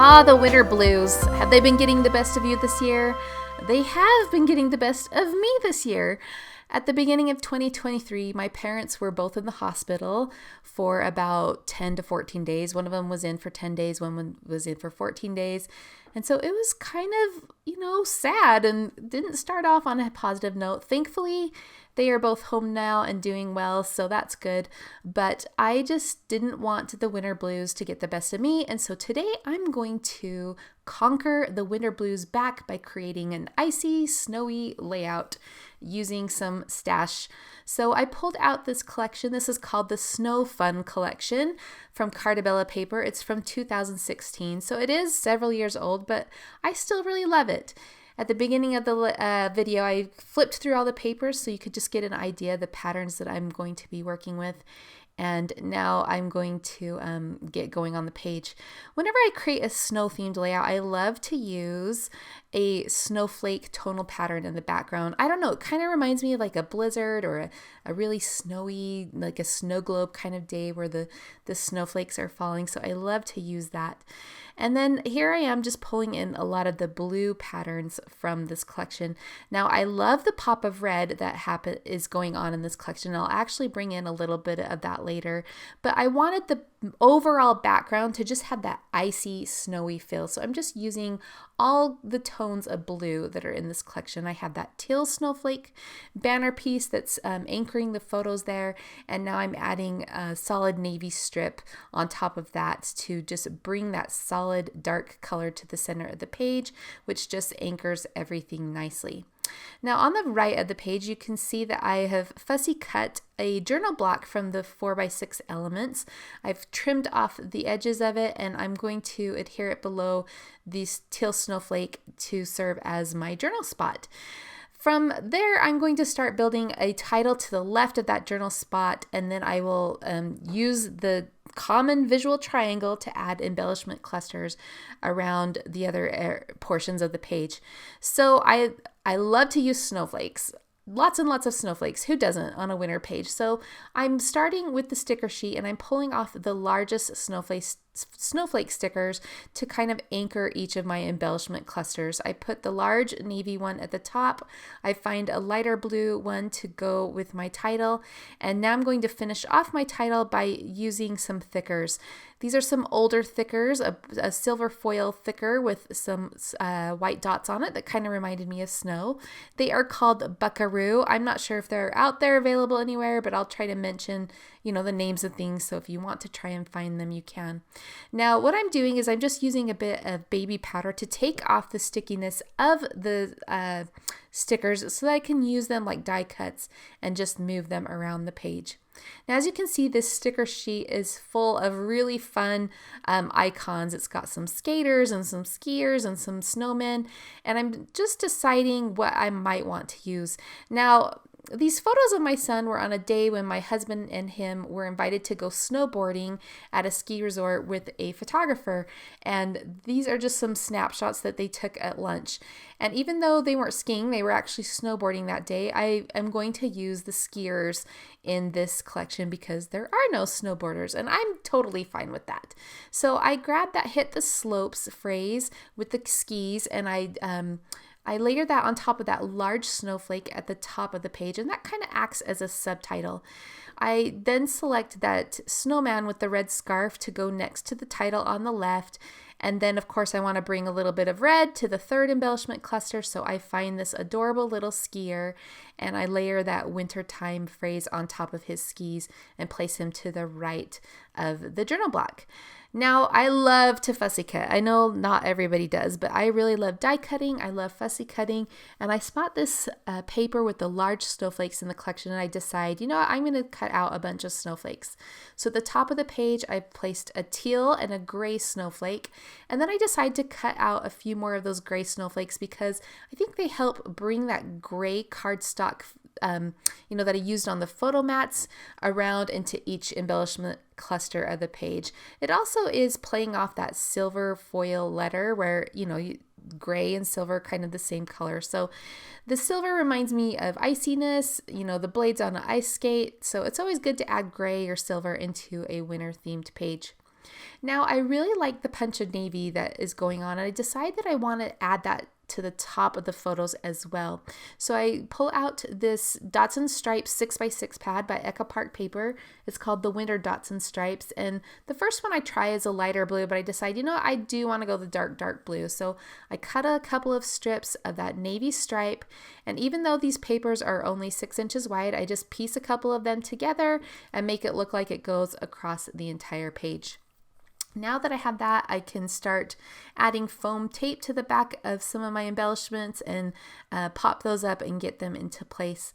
The winter blues. Have they been getting the best of you this year? They have been getting the best of me this year. At the beginning of 2023, my parents were both in the hospital for about 10 to 14 days. One of them was in for 10 days, one was in for 14 days. And so it was kind of, sad and didn't start off on a positive note. Thankfully, they are both home now and doing well, so that's good. But I just didn't want the winter blues to get the best of me. And so today I'm going to conquer the winter blues back by creating an icy, snowy layout using some stash. So I pulled out this collection. This is called the Snow Fun Collection from Cartabella Paper. It's from 2016, so it is several years old, but I still really love it. At the beginning of the video, I flipped through all the papers so you could just get an idea of the patterns that I'm going to be working with. And now I'm going to get going on the page. Whenever I create a snow themed layout, I love to use a snowflake tonal pattern in the background. I don't know, it kind of reminds me of like a blizzard or a really snowy, like a snow globe kind of day where the snowflakes are falling. So I love to use that. And then here I am just pulling in a lot of the blue patterns from this collection. Now I love the pop of red that is going on in this collection. I'll actually bring in a little bit of that later, but I wanted the overall background to just have that icy, snowy feel. So I'm just using all the tones of blue that are in this collection. I have that teal snowflake banner piece that's anchoring the photos there, and now I'm adding a solid navy strip on top of that to just bring that solid dark color to the center of the page, which just anchors everything nicely. Now on the right of the page, you can see that I have fussy cut a journal block from the 4x6 elements. I've trimmed off the edges of it, and I'm going to adhere it below this teal snowflake to serve as my journal spot. From there, I'm going to start building a title to the left of that journal spot, and then I will use the common visual triangle to add embellishment clusters around the other portions of the page. So I love to use snowflakes. Lots and lots of snowflakes. Who doesn't on a winter page? So I'm starting with the sticker sheet and I'm pulling off the largest snowflake stickers to kind of anchor each of my embellishment clusters. I put the large navy one at the top. I find a lighter blue one to go with my title. And now I'm going to finish off my title by using some thickers. These are some older thickers, a silver foil thicker with some white dots on it that kind of reminded me of snow. They are called Buckaroo. I'm not sure if they're out there available anywhere, but I'll try to mention, the names of things. So if you want to try and find them, you can. Now, what I'm doing is I'm just using a bit of baby powder to take off the stickiness of the stickers so that I can use them like die cuts and just move them around the page. Now, as you can see, this sticker sheet is full of really fun icons. It's got some skaters and some skiers and some snowmen, and I'm just deciding what I might want to use. Now, these photos of my son were on a day when my husband and him were invited to go snowboarding at a ski resort with a photographer. And these are just some snapshots that they took at lunch. And even though they weren't skiing, they were actually snowboarding that day. I am going to use the skiers in this collection because there are no snowboarders, and I'm totally fine with that. So I grabbed that hit the slopes phrase with the skis, and I layered that on top of that large snowflake at the top of the page, and that kind of acts as a subtitle. I then select that snowman with the red scarf to go next to the title on the left, and then of course I want to bring a little bit of red to the third embellishment cluster, so I find this adorable little skier and I layer that wintertime phrase on top of his skis and place him to the right of the journal block. Now, I love to fussy cut. I know not everybody does, but I really love die cutting. I love fussy cutting, and I spot this paper with the large snowflakes in the collection, and I decide, I'm going to cut out a bunch of snowflakes. So at the top of the page, I've placed a teal and a gray snowflake, and then I decide to cut out a few more of those gray snowflakes because I think they help bring that gray cardstock that I used on the photo mats around into each embellishment cluster of the page. It also is playing off that silver foil letter where, gray and silver kind of the same color. So the silver reminds me of iciness, the blades on an ice skate. So it's always good to add gray or silver into a winter themed page. Now I really like the punch of navy that is going on, and I decided that I want to add that to the top of the photos as well. So I pull out this Dots and Stripes 6x6 pad by Echo Park Paper. It's called the Winter Dots and Stripes, and the first one I try is a lighter blue, but I decide, I do want to go the dark blue. So I cut a couple of strips of that navy stripe, and even though these papers are only 6 inches wide, I just piece a couple of them together and make it look like it goes across the entire page. Now that I have that, I can start adding foam tape to the back of some of my embellishments and pop those up and get them into place.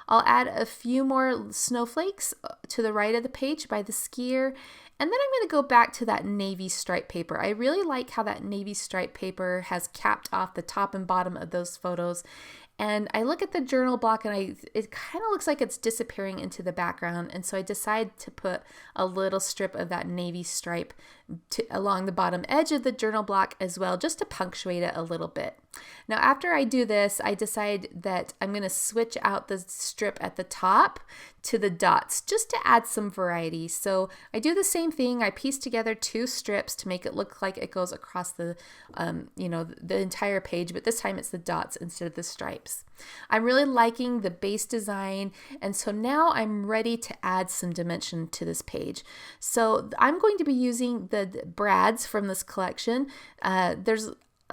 I'll add a few more snowflakes to the right of the page by the skier, and then I'm going to go back to that navy stripe paper. I really like how that navy stripe paper has capped off the top and bottom of those photos. And I look at the journal block and it kind of looks like it's disappearing into the background. And so I decide to put a little strip of that navy stripe along the bottom edge of the journal block as well, just to punctuate it a little bit. Now, after I do this, I decide that I'm going to switch out the strip at the top to the dots just to add some variety. So I do the same thing. I piece together 2 strips to make it look like it goes across the entire page, but this time it's the dots instead of the stripes. I'm really liking the base design, and so now I'm ready to add some dimension to this page. So I'm going to be using the brads from this collection.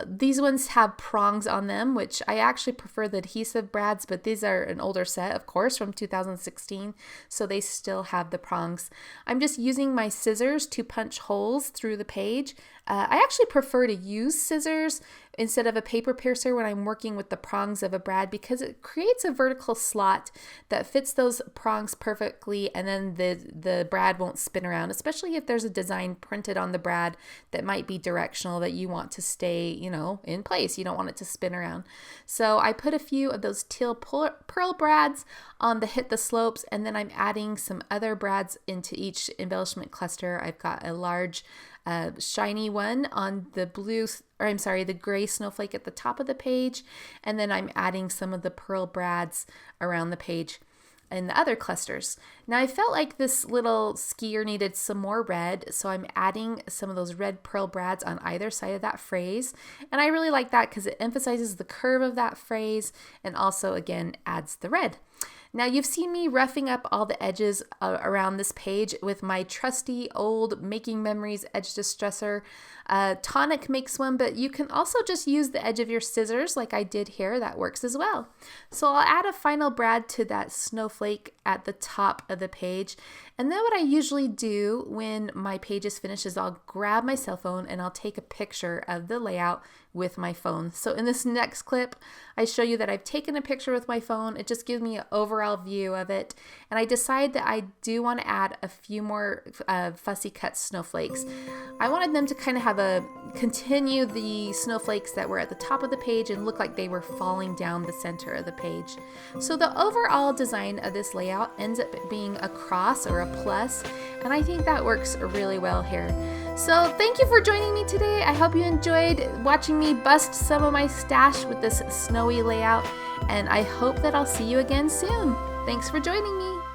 These ones have prongs on them, which I actually prefer the adhesive brads, but these are an older set, of course, from 2016, so they still have the prongs. I'm just using my scissors to punch holes through the page. I actually prefer to use scissors instead of a paper piercer when I'm working with the prongs of a brad, because it creates a vertical slot that fits those prongs perfectly, and then the brad won't spin around, especially if there's a design printed on the brad that might be directional that you want to stay, in place. You don't want it to spin around. So I put a few of those teal pearl brads on the Hit the Slopes, and then I'm adding some other brads into each embellishment cluster. I've got a large shiny one on the gray snowflake at the top of the page, and then I'm adding some of the pearl brads around the page in the other clusters. Now I felt like this little skier needed some more red, so I'm adding some of those red pearl brads on either side of that phrase, and I really like that because it emphasizes the curve of that phrase and also again adds the red. Now you've seen me roughing up all the edges around this page with my trusty old Making Memories edge distressor. Tonic makes one, but you can also just use the edge of your scissors like I did here. That works as well. So I'll add a final brad to that snowflake at the top of the page. And then what I usually do when my page is finished is I'll grab my cell phone and I'll take a picture of the layout with my phone. So in this next clip, I show you that I've taken a picture with my phone. It just gives me an overall view of it. And I decide that I do want to add a few more fussy cut snowflakes. I wanted them to kind of continue the snowflakes that were at the top of the page and look like they were falling down the center of the page. So the overall design of this layout ends up being a cross or a plus, and I think that works really well here. So thank you for joining me today. I hope you enjoyed watching me bust some of my stash with this snowy layout, and I hope that I'll see you again soon. Thanks for joining me.